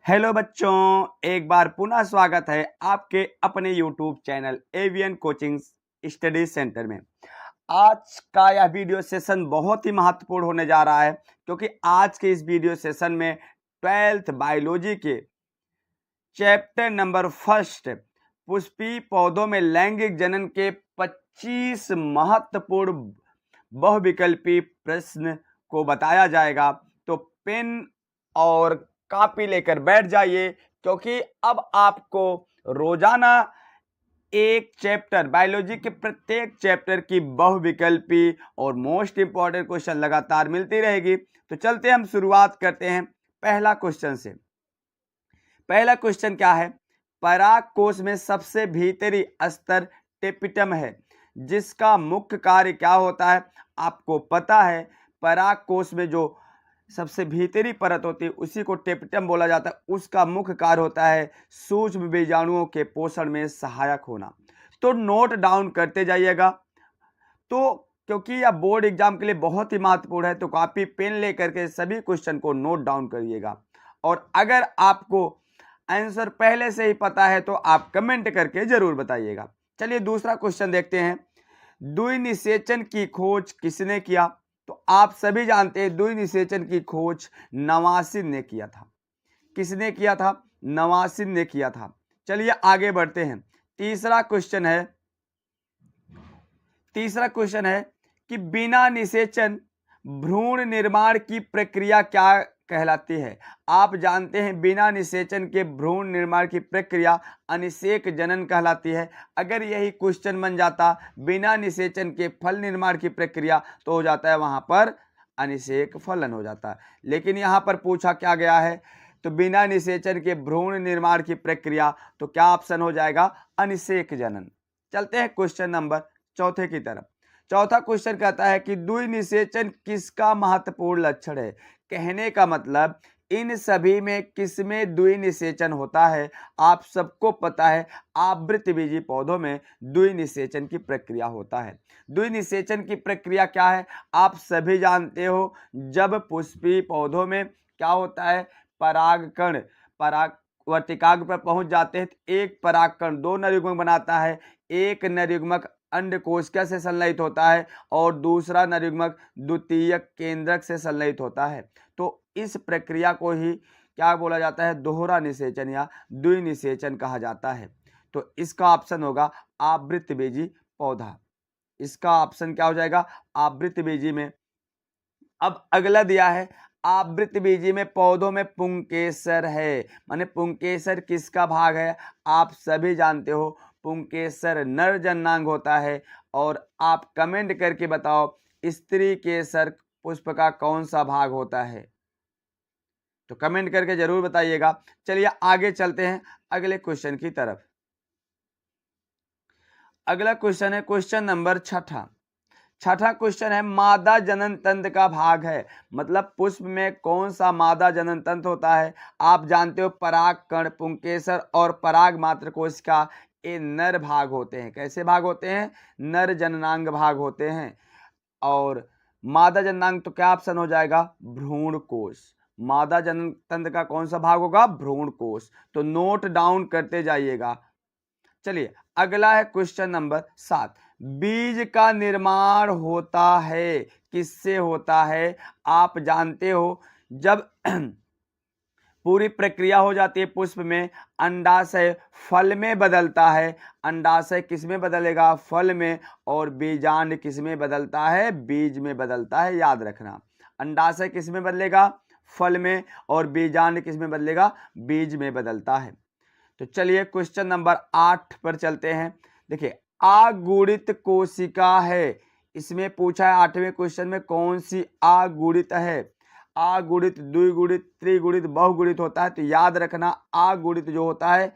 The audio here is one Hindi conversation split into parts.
हेलो बच्चों, एक बार पुनः स्वागत है आपके अपने YouTube channel avian coaching study centre में। आज का यह वीडियो सेशन बहुत ही महत्वपूर्ण होने जा रहा है क्योंकि आज के इस वीडियो सेशन में 12th बायोलॉजी के चैप्टर नंबर फर्स्ट पुष्पीय पौधों में लैंगिक जनन के 25 महत्वपूर्ण बहुविकल्पी प्रश्न को बताया जाएगा। तो पेन और कॉपी लेकर बैठ जाइए क्योंकि अब आपको रोजाना एक चैप्टर बायोलॉजी के प्रत्येक चैप्टर की बहुविकल्पी और मोस्ट इंपॉर्टेंट क्वेश्चन लगातार मिलती रहेगी। तो चलते हम शुरुआत करते हैं पहला क्वेश्चन से। पहला क्वेश्चन क्या है? पराग कोश में सबसे भीतरी स्तर टेपिटम है, जिसका मुख्य कार्य क्या होता है? आपको पता है पराग कोश में जो सबसे भीतरी परत होती है उसी को टेपिटम बोला जाता है। उसका मुख्य कार्य होता है सूक्ष्म बीजाणुओं के पोषण में सहायक होना। तो नोट डाउन करते जाइएगा। तो क्योंकि यह बोर्ड एग्जाम के लिए बहुत ही महत्वपूर्ण है तो कॉपी पेन लेकर के सभी क्वेश्चन को नोट डाउन करिएगा। और अगर आपको आंसर पहले से ही पता है तो आप कमेंट करके जरूर बताइएगा। चलिए दूसरा क्वेश्चन देखते हैं। द्विनिषेचन की खोज किसने किया? तो आप सभी जानते हैं द्विनिषेचन की खोज नवासिन ने किया था। किसने किया था? नवासिन ने किया था। चलिए आगे बढ़ते हैं। तीसरा क्वेश्चन है कि बिना निषेचन भ्रूण निर्माण की प्रक्रिया क्या कहलाती है? आप जानते हैं बिना निषेचन के भ्रूण निर्माण की प्रक्रिया अनिषेक जनन कहलाती है। अगर यही क्वेश्चन बन जाता बिना निषेचन के फल निर्माण की प्रक्रिया तो हो जाता है वहां पर अनिषेक फलन हो जाता है। लेकिन यहाँ पर पूछा क्या गया है? तो बिना निषेचन के भ्रूण निर्माण की प्रक्रिया, तो क्या ऑप्शन हो जाएगा? अनिषेक जनन। चलते हैं क्वेश्चन नंबर चौथे की तरफ। चौथा क्वेश्चन कहता है कि द्विनिषेचन किसका महत्वपूर्ण लक्षण है? कहने का मतलब इन सभी में किसमें द्विनिषेचन होता है? आप सबको पता है आवृतबीजी पौधों में द्विनिषेचन की प्रक्रिया होता है। द्विनिषेचन की प्रक्रिया क्या है? आप सभी जानते हो जब पुष्पीय पौधों में क्या होता है, परागकण पराग वर्तिकाग्र पर पहुंच जाते हैं तो एक परागकण दो नरयुग्मक बनाता है। एक नरयुग्मक अंडकोशिका से संलयित होता है और दूसरा नरयुग्मक द्वितीयक केंद्रक से संलयित होता है। तो इस प्रक्रिया को ही क्या बोला जाता है? दोहरा निषेचन या द्विनिषेचन कहा जाता है। तो इसका ऑप्शन होगा आवृतबीजी पौधा। इसका ऑप्शन क्या हो जाएगा? आवृतबीजी में। अब अगला दिया है आवृतबीजी में पौधों में पुंकेसर है, माने पुंकेसर किसका भाग है? आप सभी जानते हो पुंकेसर नर जननांग होता है। और आप कमेंट करके बताओ स्त्री केसर पुष्प का कौन सा भाग होता है? तो कमेंट करके जरूर बताइएगा। चलिए आगे चलते हैं अगले क्वेश्चन की तरफ। अगला क्वेश्चन है क्वेश्चन नंबर छठा क्वेश्चन है मादा जनन तंत्र का भाग है, मतलब पुष्प में कौन सा मादा जनन तंत्र होता है? आप जानते हो परागकण, पुंकेसर और पराग मात्र कोशिका ये नर भाग होते हैं। कैसे भाग होते हैं? नर जननांग भाग होते हैं। और मादा जननांग तो क्या ऑप्शन हो जाएगा? भ्रूण कोश। मादा जनन तंत्र का कौन सा भाग होगा? भ्रूण कोश। तो नोट डाउन करते जाइएगा। चलिए अगला है क्वेश्चन नंबर 7। बीज का निर्माण होता है किससे होता है? आप जानते हो जब पूरी प्रक्रिया हो जाती है पुष्प में, अंडाशय फल में बदलता है। अंडाशय किस में बदलेगा? फल में। और बीजांड किस में बदलता है? बीज में बदलता है। याद रखना अंडाशय किस में बदलेगा? फल में। और बीजांड किस में बदलेगा? बीज में बदलता है। तो चलिए क्वेश्चन नंबर 8 पर चलते हैं। देखिए अगुणित कोशिका है, इसमें पूछा है 8वें क्वेश्चन में कौन सी अगुणित है? अगुणित, द्विगुणित, त्रिगुणित, बहुगुणित होता है। तो याद रखना अगुणित जो होता है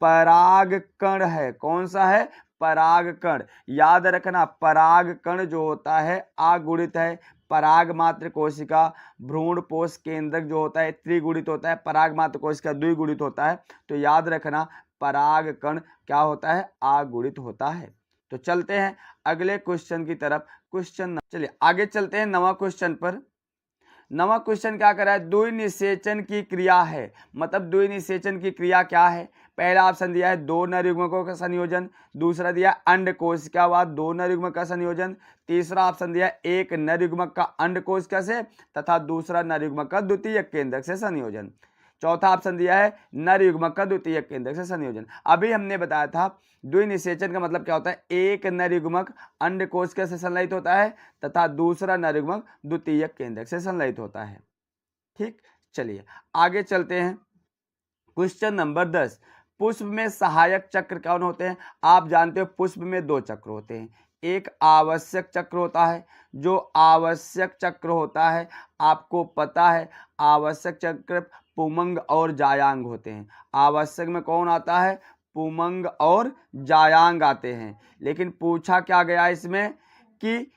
परागकण है। कौन सा है? परागकण। याद रखना परागकण जो होता है अगुणित है। पराग मात्र कोशिका भ्रूण पोष केंद्रक जो होता है त्रिगुणित होता है। पराग मात्र कोशिका द्विगुणित होता है। तो याद रखना परागकण क्या होता है? अगुणित होता है। तो चलते हैं अगले क्वेश्चन की तरफ। चलिए आगे चलते हैं 9वां क्वेश्चन पर। 9वां क्वेश्चन क्या कर रहा है, द्विनिषेचन की क्रिया है, मतलब द्विनिषेचन की क्रिया क्या है। पहला ऑप्शन दिया है दो नर युग्मकों का संयोजन, दूसरा दिया अंड कोशिका व दो नर युग्मक का संयोजन, तीसरा ऑप्शन दिया है एक नर युग्मक का अंड कोशिका से तथा दूसरा नर युग्मक का द्वितीयक केंद्रक से संयोजन, चौथा ऑप्शन दिया है नर युग्मक का द्वितीयक केंद्रक से संयोजन। अभी हमने बताया था द्विनिषेचन का मतलब क्या होता है, एक नर युग्मक अंड कोशिका से संलयित होता है तथा दूसरा नर युग्मक द्वितीयक केंद्रक से संलयित होता है। ठीक, चलिए आगे चलते हैं। क्वेश्चन नंबर 10, पुष्प में सहायक चक्र कौन होते हैं। आप जानते हो पुष्प में दो चक्र होते हैं, एक आवश्यक चक्र होता है। जो आवश्यक चक्र होता है आपको पता है, आवश्यक चक्र पुमंग और जायांग होते हैं। आवश्यक में कौन आता है, पुमंग और जायांग आते हैं। लेकिन पूछा क्या गया इसमें कि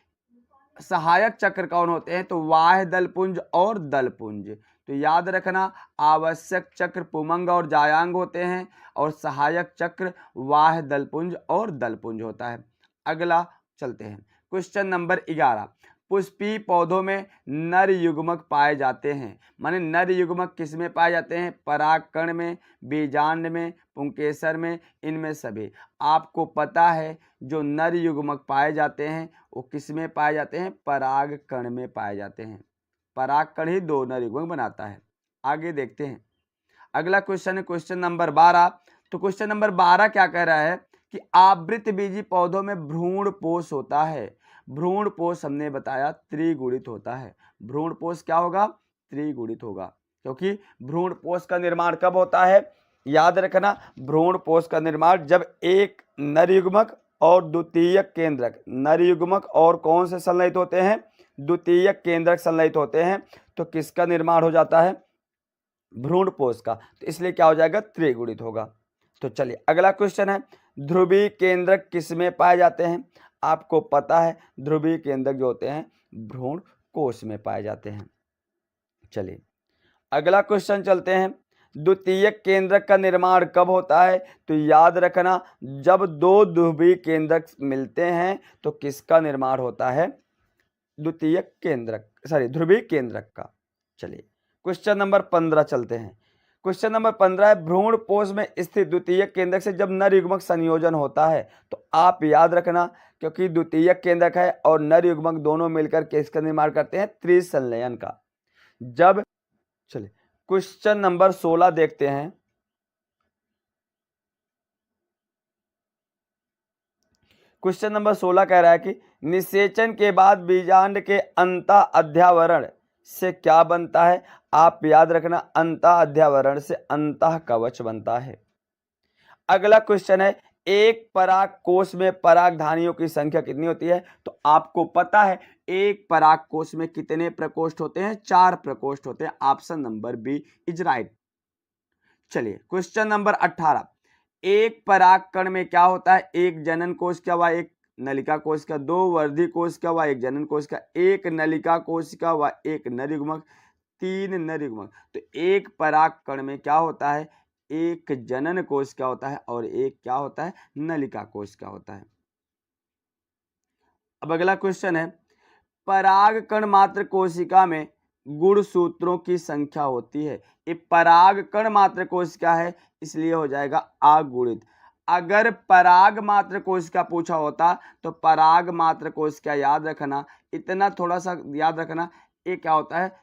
सहायक चक्र कौन होते हैं, तो बाह्य दलपुंज और दलपुंज। तो याद रखना आवश्यक चक्र पुमंग और जायांग होते हैं और सहायक चक्र बाह्य दलपुंज और दलपुंज होता है। अगला चलते हैं, क्वेश्चन नंबर 11, पुष्पीय पौधों में नर युग्मक पाए जाते हैं। माने नर युग्मक किस में पाए जाते हैं, परागकण में, बीजांड में, पुंकेसर में, इनमें सभी। आपको पता है जो नर युग्मक पाए जाते हैं वो किस में पाए जाते हैं, परागकण में पाए जाते हैं। परागकण ही दो नर युग्मक बनाता है। आगे देखते हैं, अगला क्वेश्चन है क्वेश्चन नंबर 12। तो क्वेश्चन नंबर 12 क्या कह रहा है कि आवृत बीजी पौधों में भ्रूणपोष होता है। भ्रूणपोष हमने बताया त्रिगुणित होता है। भ्रूणपोष क्या होगा, त्रिगुणित होगा, क्योंकि भ्रूणपोष का निर्माण कब होता है, याद रखना भ्रूणपोष का निर्माण जब एक नर युग्मक और द्वितीयक केंद्रक, नर युग्मक और कौन से संलयित होते हैं, द्वितीयक केंद्रक संलयित होते हैं, तो किसका निर्माण हो जाता है, भ्रूणपोष का। तो इसलिए क्या हो जाएगा, त्रिगुणित होगा। तो चलिए अगला क्वेश्चन है, ध्रुवीय केंद्रक किस में पाए जाते हैं। आपको पता है ध्रुवीय केंद्रक जो होते हैं भ्रूण कोश में पाए जाते हैं। चलिए अगला क्वेश्चन चलते हैं, द्वितीयक केंद्रक का निर्माण कब होता है। तो याद रखना जब दो ध्रुवीय केंद्रक मिलते हैं तो किसका निर्माण होता है, द्वितीयक केंद्रक, ध्रुवीय केंद्रक का। चलिए क्वेश्चन नंबर 15 चलते हैं। क्वेश्चन नंबर 15 है, भ्रूणपोष में स्थित द्वितीयक केंद्रक से जब नर युग्मक संयोजन होता है, तो आप याद रखना क्योंकि द्वितीयक केंद्रक है और नर युग्मक दोनों मिलकर किसका निर्माण करते हैं, त्रिसंलयन का। जब चलिए क्वेश्चन नंबर 16 देखते हैं। क्वेश्चन नंबर 16 कह रहा है कि निषेचन के बाद बीजांड के अंतः अध्यावरण से क्या बनता है। आप याद रखना अंतः अध्यावरण से अंतः कवच बनता है। अगला क्वेश्चन है, एक पराग कोश में परागधानियों की संख्या कितनी होती है। तो आपको पता है एक पराग कोश में कितने प्रकोष्ठ होते हैं, 4 प्रकोष्ठ होते हैं। Option number B is right. चलिए क्वेश्चन नंबर 18, एक परागकण में क्या होता है, एक जनन कोशिका व एक नलिका कोशिका, दो वर्धी कोशिका व एक जनन कोशिका, एक नलिका कोशिका व एक नर युग्मक, 3 नर युग्मक। तो एक परागकण में क्या होता है, एक जनन कोशिका होता है और एक क्या होता है, नलिका कोशिका होता है। अब अगला क्वेश्चन है, परागकण मात्र कोशिका में गुणसूत्रों की संख्या होती है। ये परागकण मात्र कोशिका है इसलिए हो जाएगा अगुणित। अगर पराग मात्र कोशिका पूछा होता तो पराग मात्र कोशिका याद रखना, इतना थोड़ा सा याद रखना, ये क्या होता है,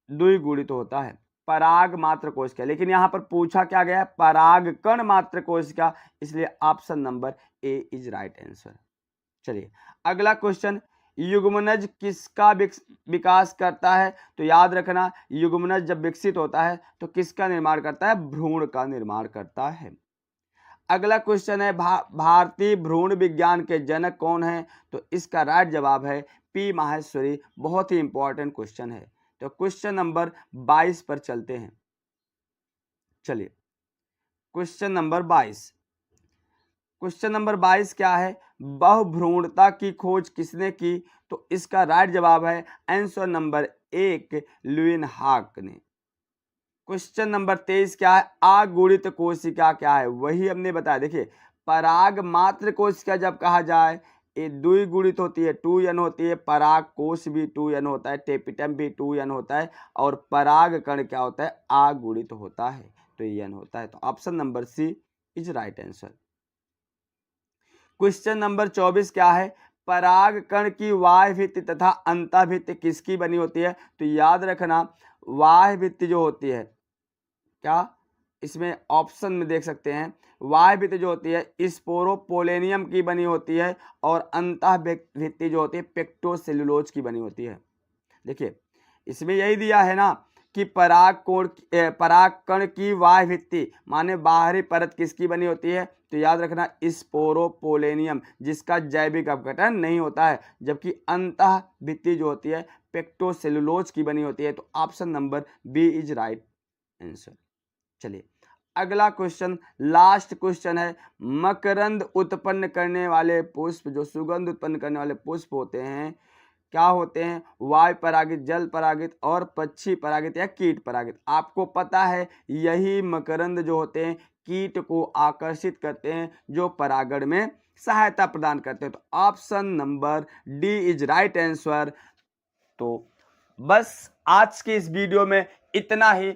द्विगुणित होता है पराग मात्र कोशिका। लेकिन यहाँ पर पूछा क्या गया है, परागकण मात्र कोशिका, इसलिए option number A is right answer. चलिए अगला क्वेश्चन, युग्मनज किसका विकास करता है। तो याद रखना युग्मनज जब विकसित होता है तो किसका निर्माण करता है, भ्रूण का निर्माण करता है। अगला क्वेश्चन है, भारतीय भ्रूण विज्ञान के जनक कौन है। तो इसका राइट जवाब है पी माहेश्वरी। बहुत ही इंपॉर्टेंट क्वेश्चन है। तो क्वेश्चन नंबर 22 पर चलते हैं। चलिए क्वेश्चन नंबर 22, क्वेश्चन नंबर 22 क्या है, बहुभ्रूणता की खोज किसने की। तो इसका राइट जवाब है आंसर नंबर 1 लुइनहाक ने। क्वेश्चन नंबर 23 क्या है, अगुणित कोशिका क्या है। वही हमने बताया, देखिए पराग मात्र कोशिका जब कहा जाए ये द्विगुणित होती है, 2n होती है, पराग कोश भी 2n होता है, टेपिटम भी 2n होता है, और पराग कण क्या होता है, आगुणित होता है, तो n होता है। तो option number C is right answer. Question number 24 क्या है, पराग कण की बाह्य भित्ति तथा अंतः भित्ति किसकी बनी होती है? तो याद रखना, बाह्य भित्ति जो होती है, क्या इसमें ऑप्शन में देख सकते हैं, बाह्य भित्ति जो होती है स्पोरोपोलेनियम की बनी होती है, और अंतः भित्ति जो होती है पेक्टोसेलुलोज की बनी होती है। देखिए इसमें यही दिया है ना कि पराग कण की बाह्य भित्ति माने बाहरी परत किसकी बनी होती है? तो याद रखना स्पोरोपोलेनियम, जिसका जैविक अपघटन नहीं होता है, जबकि अंतः भित्ति जो होती है पेक्टोसेलुलोज की बनी होती है। तो option number B is right answer. चलिए अगला क्वेश्चन, लास्ट क्वेश्चन है, मकरंद उत्पन्न करने वाले पुष्प, जो सुगंध उत्पन्न करने वाले पुष्प होते हैं, क्या होते हैं? वायु परागित, जल परागित, और पक्षी परागित या कीट परागित। आपको पता है यही मकरंद जो होते हैं कीट को आकर्षित करते हैं, जो परागण में सहायता प्रदान करते हैं। तो option number D is right answer. तो बस आज के इस वीडियो में इतना ही।